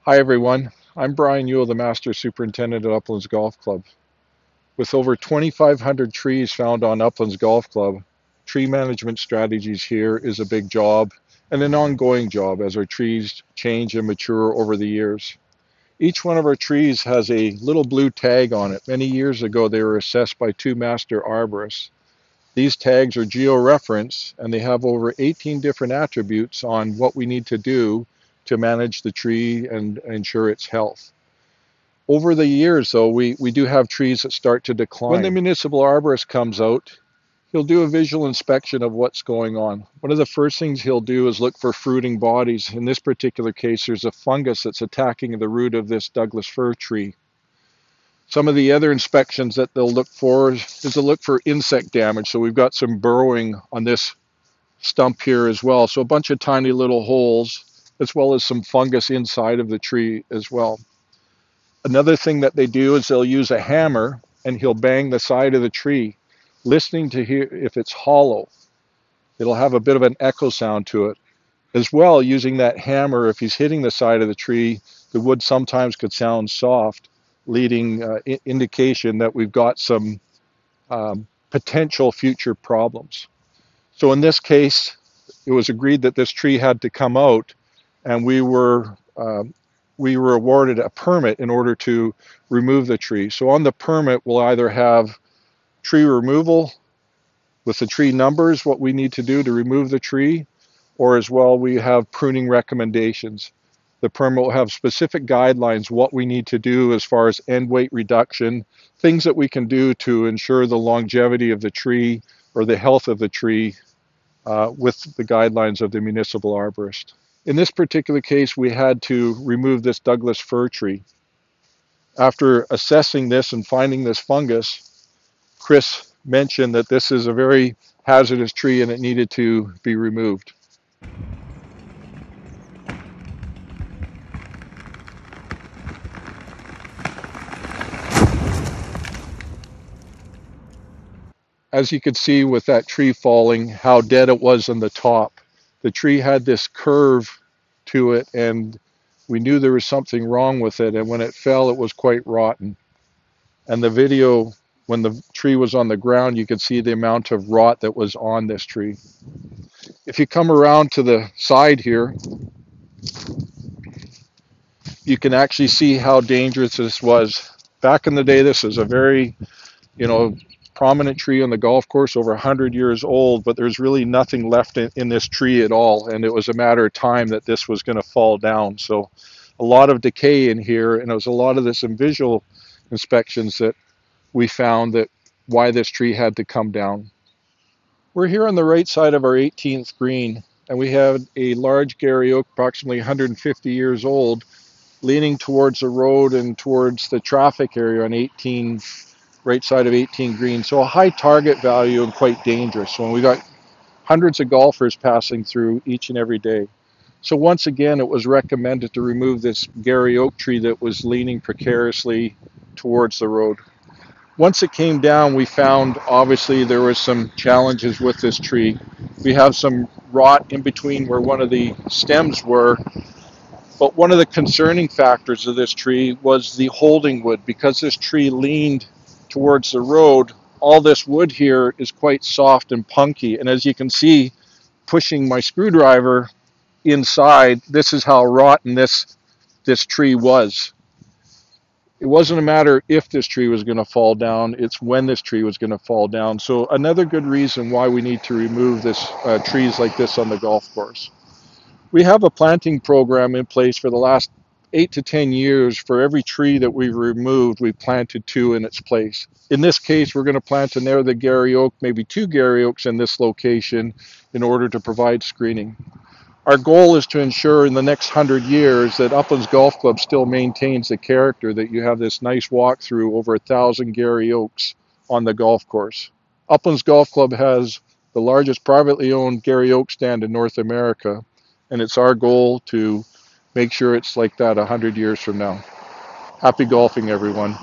Hi everyone, I'm Brian Ewell, the Master Superintendent at Uplands Golf Club. With over 2,500 trees found on Uplands Golf Club, tree management strategies here is a big job and an ongoing job as our trees change and mature over the years. Each one of our trees has a little blue tag on it. Many years ago they were assessed by two master arborists. These tags are geo-reference and they have over 18 different attributes on what we need to do to manage the tree and ensure its health. Over the years, though, we do have trees that start to decline. When the municipal arborist comes out, he'll do a visual inspection of what's going on. One of the first things he'll do is look for fruiting bodies. In this particular case, there's a fungus that's attacking the root of this Douglas fir tree. Some of the other inspections that they'll look for is to look for insect damage. So we've got some burrowing on this stump here as well. So a bunch of tiny little holes, as well as some fungus inside of the tree as well. Another thing that they do is they'll use a hammer and he'll bang the side of the tree, listening to hear if it's hollow. It'll have a bit of an echo sound to it. As well, using that hammer, if he's hitting the side of the tree, the wood sometimes could sound soft, leading indication that we've got some potential future problems. So in this case, it was agreed that this tree had to come out, and we were awarded a permit in order to remove the tree. So on the permit, we'll either have tree removal with the tree numbers, what we need to do to remove the tree, or as well, we have pruning recommendations. The permit will have specific guidelines, what we need to do as far as end weight reduction, things that we can do to ensure the longevity of the tree or the health of the tree with the guidelines of the municipal arborist. In this particular case, we had to remove this Douglas fir tree. After assessing this and finding this fungus, Chris mentioned that this is a very hazardous tree and it needed to be removed. As you could see with that tree falling, how dead it was on the top. The tree had this curve to it and we knew there was something wrong with it, and when it fell, it was quite rotten. And the video, when the tree was on the ground, you could see the amount of rot that was on this tree. If you come around to the side here, you can actually see how dangerous this was. Back in the day, this was a very, prominent tree on the golf course, over 100 years old, but there's really nothing left in this tree at all. And it was a matter of time that this was going to fall down. So a lot of decay in here, and it was a lot of this in visual inspections that we found that why this tree had to come down. We're here on the right side of our 18th green, and we have a large Garry oak, approximately 150 years old, leaning towards the road and towards the traffic area on 18, right side of 18 green. So a high target value and quite dangerous when we got hundreds of golfers passing through each and every day. So once again, it was recommended to remove this Garry oak tree that was leaning precariously towards the road. Once it came down, we found obviously there was some challenges with this tree. We have some rot in between where one of the stems were, but one of the concerning factors of this tree was the holding wood. Because this tree leaned towards the road, all this wood here is quite soft and punky, and as you can see, pushing my screwdriver inside, this is how rotten this tree was. It wasn't a matter if this tree was going to fall down, it's when this tree was going to fall down. So another good reason why we need to remove this trees like this on the golf course. We have a planting program in place for the last 8 to 10 years. For every tree that we've removed, we've planted 2 in its place. In this case, we're going to plant another Garry oak, maybe 2 Garry oaks in this location in order to provide screening. Our goal is to ensure in the next 100 years that Uplands Golf Club still maintains the character, that you have this nice walk through over 1,000 Garry oaks on the golf course. Uplands Golf Club has the largest privately owned Garry oak stand in North America, and it's our goal to make sure it's like that 100 years from now. Happy golfing, everyone.